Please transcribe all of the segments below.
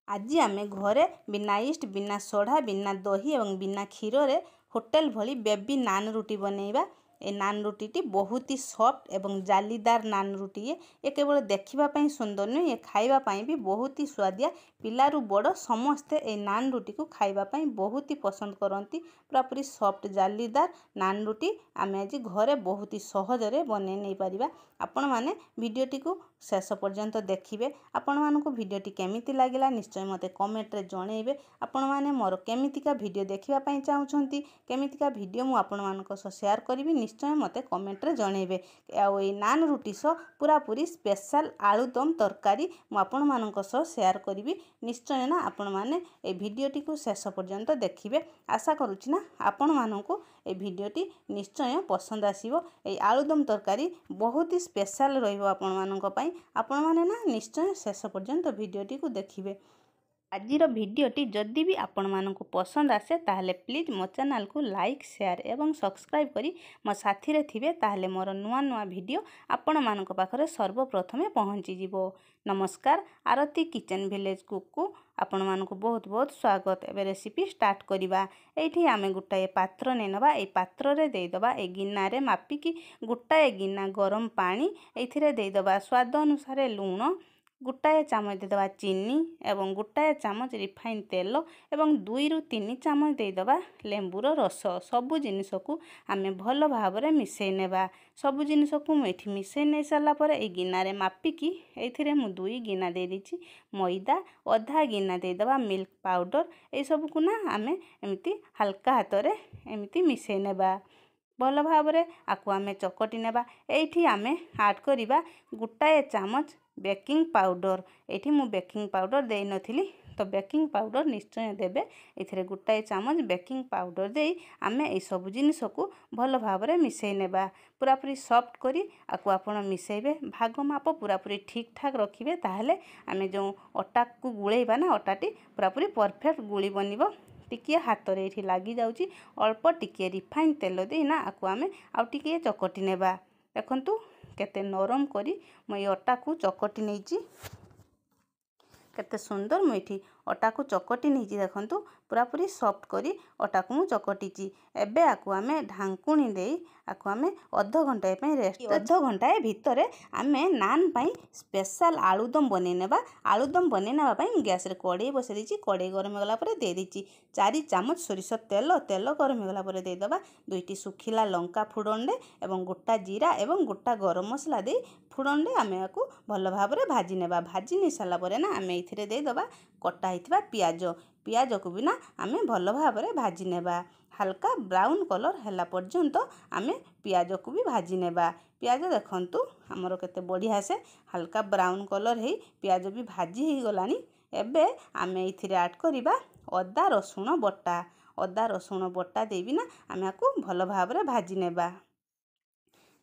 आज आम घरे बिना इस्ट बिना सोढ़ा बिना दही और बिना क्षीर होटेल भली बेबी नान रुटी बनैबा। ए नान रुटी बहुत ही सॉफ्ट एवं जालीदार नान रुटी ये केवल देखापी सुंदर नुह, ये खावाई भी बहुत ही स्वादिया। पिलारू बड़ समस्ते ए नान रुटी को खावाई बहुत ही पसंद करती। पूरापूरी सॉफ्ट जालीदार नान रुटी आम आज घरे बहुत ही सहजरे बनै नहीं पारिबा। आपण माने भिडियोटी को शेष पर्यंत देखिए। आपण मानक भिडियोटी केमिति लागिला निश्चय मते कमेंट रे जणैबे। आपण माने मोर केमितिका भिडियो देखिबा पई चाहुछंती, केमितिका भिडियो मु आपण मानक सह शेयर करिवि, निश्चय मते कमेंट रे जणैबे। आ ए नान रुटी सह पूरापूरी स्पेशल आलूदम तरकारी मु आपण मानक सह शेयर करिवि। निश्चय ना आपण माने ए भिडियोटी को शेष पर्यंत देखिए। आशा करूछि ना आपण मानक ए भिडियोटी निश्चय पसंद आसीबो। ए आलूदम तरकारी बहुत ही स्पेशल रहिबो आपण मानक पई। आपण माने ना निश्चय शेष पर्यंत भिडियोटी को देखिए। आजिर भिडियोटी जदि भी आपण मानक पसंद आसे ताहले प्लीज मो चैनल को लाइक शेयर एवं सब्सक्राइब करी मो साथी रे थिबे, ताहले मोर नुआ नुआ भिडियो आपण मानक पाखरे सर्वप्रथमे पहुँची जिवो। नमस्कार, आरती किचन विलेज कुक को आपण मानक बहुत बहुत स्वागत। एबे रेसिपी स्टार्ट करिबा। एठी आमे गुटाए पात्र नै नबा। ए पात्र रे देई दबा ए गिन्ना रे मापिकी गुटाए गिन्ना गरम पानी, एथिरे देई दबा स्वाद अनुसार लूण, गुटाए चामच देदबा चीनी एवं गुटाए चामच रिफाइन तेल एवं 2 ରୁ 3 चामच देदबा लेंबूर रस। सबु जिनिस को आमे भल भावरे मिसई नेबा। सबु जिनिस को मुठी मिसई नै साला पर ए गिन्ना रे मापिकी एथिरे मु 2 गिन्ना दे दिछि मैदा, आधा गिन्ना देदबा मिल्क पाउडर। ए सब को ना आमे एमिति हल्का हाथ रे एमिति मिसई नेबा। भल भावरे आकु आमे चकटी नेबा। एठी आमे ऐड करिबा गुटाए चामच बेकिंग पाउडर। एठी मु बेकिंग पाउडर देई नथिली, तो बेकिंग पाउडर निश्चय देबे। एथिरे गुटाए चामच बेकिंग पाउडर देई आमे ए सब जिनिस को भल भावरे मिसई नेबा। पूरापूरी सॉफ्ट करी आकु आपण मिसईबे। भाग माप पूरापूरी ठीक ठाक रखिबे, ताहले आमे जो अटा को गुळेबा ना अटाटी पूरापूरी परफेक्ट गुळी बनिबो। टिकिए हाथ रे एठी लागी जाउची, अल्प टिकिए रिफाइन तेल दे ना आकु आमे आउ टिकिए चकटी नेबा। देखंतु केते नरम करी मैं अटा को चकटी नैची, केते सुंदर मुठी अटा को चकटी नैची। देखंतु पूरापूरी सॉफ्ट करी अटा को मु चकटीची। एबे आकु आमे ढांकुणी देई आकु आमे आधा घंटा पे रेस्ट। आधा घंटा भितरे आमे नान पई स्पेशल आलूदम बनै नेबा। आलूदम बनै नेबा पई गैस रे कड़ाई बसे दिछि। कड़ाई गरम गला परे दे दिछि 4 चामच सोरिष तेल। तेल गरम गला परे दे दबा 2टी सुखिला लंका फुडंडे एवं गोटा जीरा एवं गोटा गरम मसला दे फुडंडे आमे आकु भल भाबरे भाजी नेबा। भाजी नै साला परे ना आमे इथिरे दे दबा कटा हितबा पियाज। पियाज को भी ना आमे भल भाबरे भाजी नेबा। हल्का ब्राउन कलर हैला पर्यंत आमे पियाज को भी भाजी नेबा। पियाज देखंतु हमर केते बढ़िया से हल्का ब्राउन कलर हे पियाज भी भाजी ही गलानी। एबे आमे इथिरे ऐड करिबा अदा रसुण बटा। अदा रसुण बटा देबी ना आमे आकु भल भाबरे भाजी नेबा।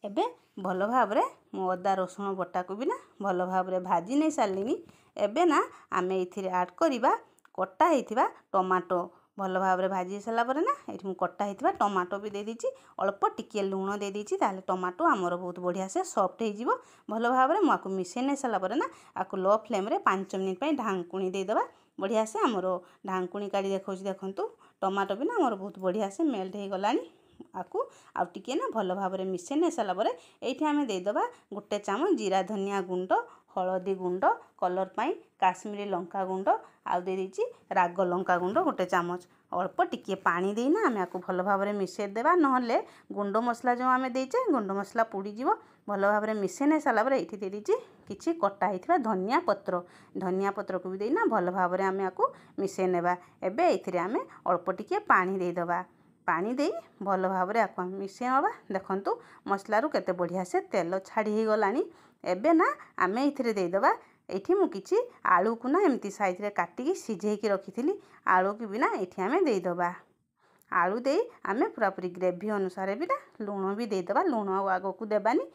एबे भल भाबरे मो अदा रसुण बटा को भी ना भल भाबरे भाजी नै सालिनी। एबे ना आमे इथिरे ऐड करिबा कटा हिथिबा टमाटो। भल भाबरे भाजी सला परे ना एठी मु कटा हिथिबा टमाटो भी दे दिछि। अल्प टिके लूण दे दिछि, ताले टमाटो हमर बहुत बढ़िया से सॉफ्ट हे जिवो। भल भाबरे मु आकु मिसई नै सला परे ना आकु लो फ्लेम रे 5 मिनिट पई ढांकुणी दे दबा। बढ़िया से हमर ढांकुणी काढी देखौछि। देखंतु टमाटो भी ना हमर बहुत बढ़िया से मेल्ट हे गलानी। आकु आउ टिके ना भल भाबरे मिसई नै सला परे एठी आमे दे दबा गोटे चामच जीरा धनिया गुंड, हळदी गुंड, कलर पाई काश्मीरी लंका गुंड, आउ दे दिछि राग लंका गुंड गोटे चामच। अल्प टिके पानी देना आमे आकु भल भाबरे मिसई देबा, नहले गुंड मसला जो आमे देइचे गुंड मसला पुड़ी जिवो। भल भाबरे मिसई नै साला परे एठी दे दिछि किछि कटा हिथिबा धनिया पत्र। धनिया पत्र को भी देना भल भाबरे आमे आकु मिसई नेबा। एबे एथिरे आमे अल्प टिके पानी दे दबा। पानी देई भल भाबरे आकु मिसई नबा। देखंतु मसला रु केते बढ़िया से तेल छाड़ी ही गलानी। एबे ना आमे इथिरे दे दबा एठी मु किछि आलू को ना एमती साइज रे काटिकी सिझेई की रखिथिली। आलू की भी ना एठी आमे दे दबा। आलू देई आमे पूरापूरी ग्रेवी अनुसार भी ना लूण भी दे दबा। लूण आगो को देबानी,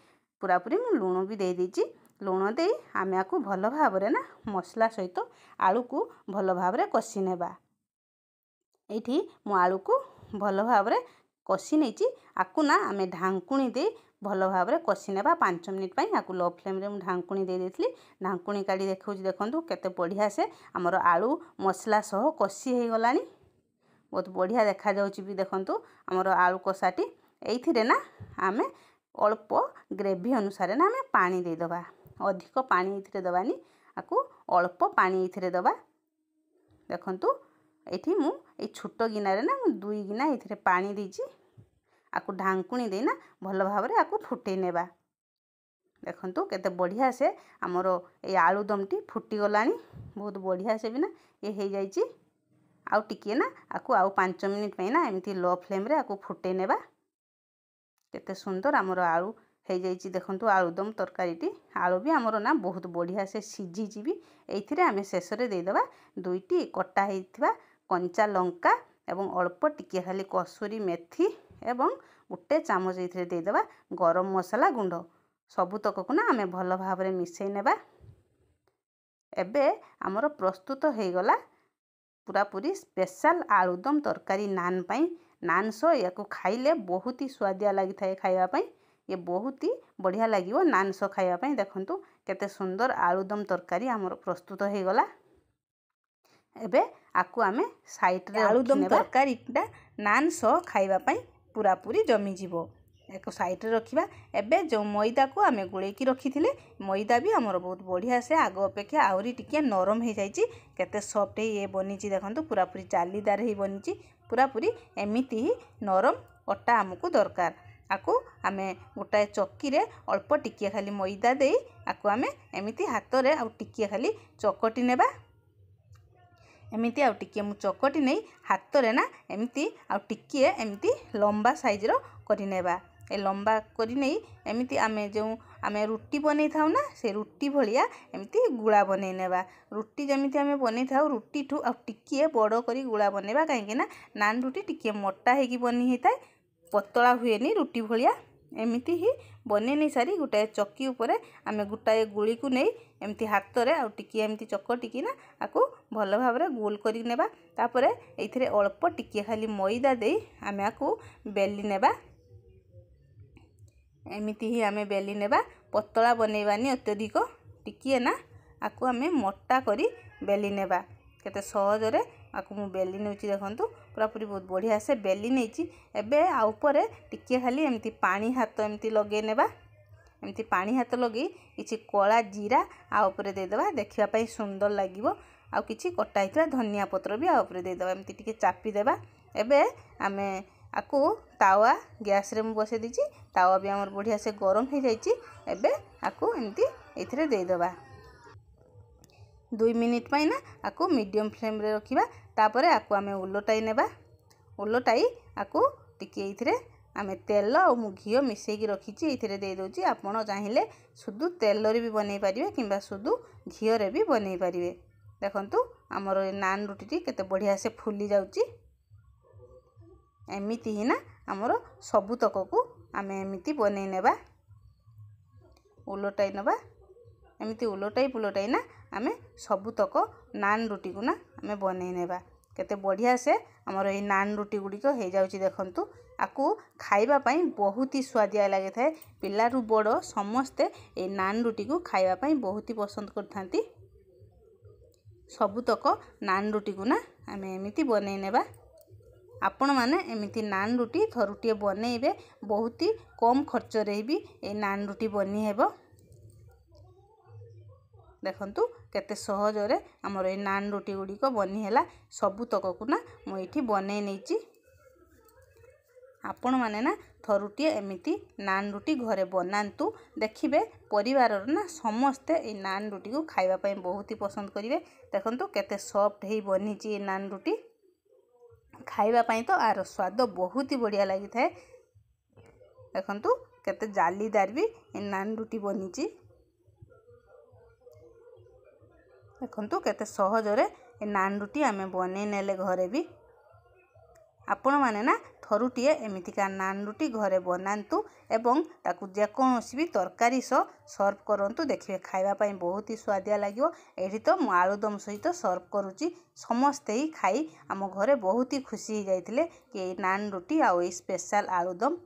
पूरापूरी मु लूण भी दे दिछि। लूण देई आमे आकु भल भाबरे ना मसला सहित आलू को भल भाबरे कसी नेबा। एठी मु आलू को भल भाबरे कसी नैछि। आकु ना आमे ढांकुणी दे भल भाव में कषि नेबा 5 मिनिट या लो फ्लेम रे ढांकुणी दे देथिली। ढांकुणी काढ़ी देखो देखंतु केते बढ़िया से हमर आलू मसला सह कषि हो गलानी। बहुत बढ़िया देखा जाउची भी देखंतु हमर आलू कषाटी। एइथिरे ना आमे अल्प ग्रेवी अनुसार ना आमे पानी दे दबा। अधिक पानी एइथिरे दबानी, आकु अल्प पानी एइथिरे दबा। देखंतु एठी मु ए छोट गिनारे ना 2 गिना एइथिरे पानी देछि। आकु ढांकुणी देना भल भाव रे आकु फुटै नेबा। देखंतु केते बढ़िया से हमरो ए आलूदमटी फुटी गलानी। बहुत बढ़िया से भी ना ये हे जाइछि। आउ टिके ना आकु आउ 5 मिनिट पे ना एमती लो फ्लेम रे आकु फुटै नेबा। केते सुंदर हमरो आलू हे जाइछि। देखंतु आलूदम तरकारीटी आलू भी हमरो ना बहुत बढ़िया से सिझी जिबी। एइथिरे आमे शेष रे दे दबा 2टी कटा हेइथिबा कंचा लंका एवं अल्प टिके खाली कसूरी मेथी एवं 1 चामच एइथिरे दे दबा गरम मसाला गुंड। सबुतक को ना आमे भल भाव रे मिसै नेबा। एबे हमरो प्रस्तुत हे गला पूरा पूरी स्पेशल आलूदम तरकारी नान पाई। नान सो याको खाइले बहुत ही स्वादिया लगी थाए खाइबा पाई। ये बहुत ही बढ़िया लागिवो नान सो खाइबा पाई। देखंतु केते सुंदर आलूदम तरकारी हमरो प्रस्तुत हे गला। एबे आकु आमे साइड रे आलूदम तरकारीटा नान सो खाइबा पाई पूरा पूरी जमी जीवो। एक साइड रे रखिबा। एबे जो मैदा को आमे गुळे की रखिथिले मैदा भी हमरो बहुत बढ़िया से आगो अपेक्षा आउरी टिके नरम हे जाइछि। केते सॉफ्ट हे बनिछि। देखंतु पूरा पूरी जालीदार हे बनिछि। पूरा पूरी एमिति ही नरम अटा हमकु दरकार। आकु आमे गोटाए चक्की रे अल्प टिके खाली मैदा देई आकु आमे एमिति हाथ रे आ टिके खाली चकटी नेबा। एमिति आ टिके मु चकटी नै हाथ रे ना एमिति आ टिके एमिति लंबा साइज रो करि नेबा। ए लंबा करि नै एमिति आमे रुटी बनै थाउ ना से रुटी भलिया एमिति गुळा बनै नेबा। रुटी जेमिति आमे बनै थाउ रुटी ठु आ टिके बड़ करी गुळा बनेबा। काहेकि ना नान रुटी टिके मोटा हे की बनी हेताय, पतला हुएनी रुटी भलिया। एमिति ही बनै नै सारी गुटाए चक्की ऊपर आमे गुटाए गुळी को नै एमिति हाथ रे आ टिके एमिति चकटी की ना आकु भल भाव रे गोल करी नेबा। तापरे एइथिरे अल्प टिके खाली मैदा देई आमे आकु बेली नेबा। एमिति ही आमे बेली नेबा। पतला बनैबानी अत्यधिक टिके ना आकु आमे मोटा करी बेली नेबा। केते सहज रे आकु मु बेली नेउची। देखंतु पूरा पूरी बहुत बढ़िया से बेली नेछि। एबे आ ऊपर टिके खाली एमिति पानी हाथ एमिति लगे नेबा। एमिति पानी हाथ लगे किछि कोला जीरा आ ऊपर दे देबा। देखिबा पई सुंदर लागिवो। आ किछि कटा हितला धनिया पत्र भी आ ऊपर दे देबा। एमिति टिके चापी देबा। एबे आमे आकु तावा गैस रे मु बसे दिछि। तावा भी हमर बढ़िया से गरम हे जाइछि। एबे आकु एमिति एथिरे दे देबा। 2 मिनिट पई ना आकु मीडियम फ्लेम रे रखिबा। तापरे आकु आमे उलटाई नेबा। उलटाई आकु टिके एथिरे आमे तेल और मु घियो मिसै की रखिछि एथिरे दे दोछि। आपण चाहिले सुदु तेल रे भी बनै परिबे किंबा सुदु घियो रे भी बनै परिबे। देखंतु हमर नान रुटी केते बढ़िया से फुली जाउछि। एमिति ही ना हमर सबु तक को आमे एमिति बनै नेबा। उलटाई नेबा। एमिति उलटाई पुलटाई ना आमे सबु तक नान रुटी को ना आमे बनै नेबा। केते बढ़िया से हमर ए नान रुटी गुडी को हे जाउछि। देखंतु आकु खाइबा पई बहुत ही स्वादिया लागे थाए। पिल्ला रु बड़ समस्ते ए नान रुटी को खाइबा पई बहुत ही पसंद करथांती। सबु तक नान रुटी को ना आमे एमिति बनै नेबा। आपण माने एमिति नान रुटी थरुटिए बनेइबे। बहुत ही कम खर्च रे भी ए नान रुटी बनी हेबो। देखंतु केते सहज रे हमर ए नान रुटी गुडी को बनी हैला। सबु तक को ना मु एठी बनै नैछि। आपण माने ना थरुटिए एमिति नान रुटी घरे बनांतु। देखिबे परिवार ना समस्ते ए नान रुटी को खाइबा पई बहुत ही पसंद करिवे। देखंतु केते सॉफ्ट हे बनिछि ए नान रुटी। खाइबा पई तो आर स्वाद बहुत ही बढ़िया लागि थाए। देखंतु केते जालीदार भी ए नान रुटी बनिछि। देखंतु केते सहज रे ए नान रुटी आमे बनै नेले घरे भी। आपण माने ना थरुटिए एमितिका नान रुटी घरे बनांतु एवं ताकु जे कोनोसी भी तरकारी सो सर्व करंतु। देखिबे खाइबा पई बहुत ही स्वादिया लागिवो। एठी तो मु आलूदम सहित सर्व करूची। समस्ते ही खाई आम घरे बहुत ही खुशी हो जाइतिले कि नान रुटी आ स्पेशल आलूदम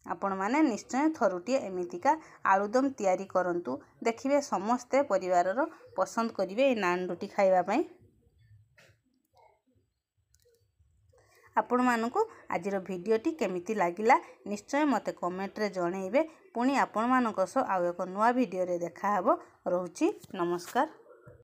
आपण माने निश्चय थरुटिए एमितिका आलुदम तैयारी करंतु देखिबे समस्ते परिवारर पसंद करिवे ए नान रोटी खाइबा पई। आपण मानकु आजिर भिडियोटी केमिति लागिला निश्चय मते कमेंट रे जणैबे। पुणी आपण मानक सो आउ एक नुआ भिडियो रे देखा हबो। रहूची नमस्कार।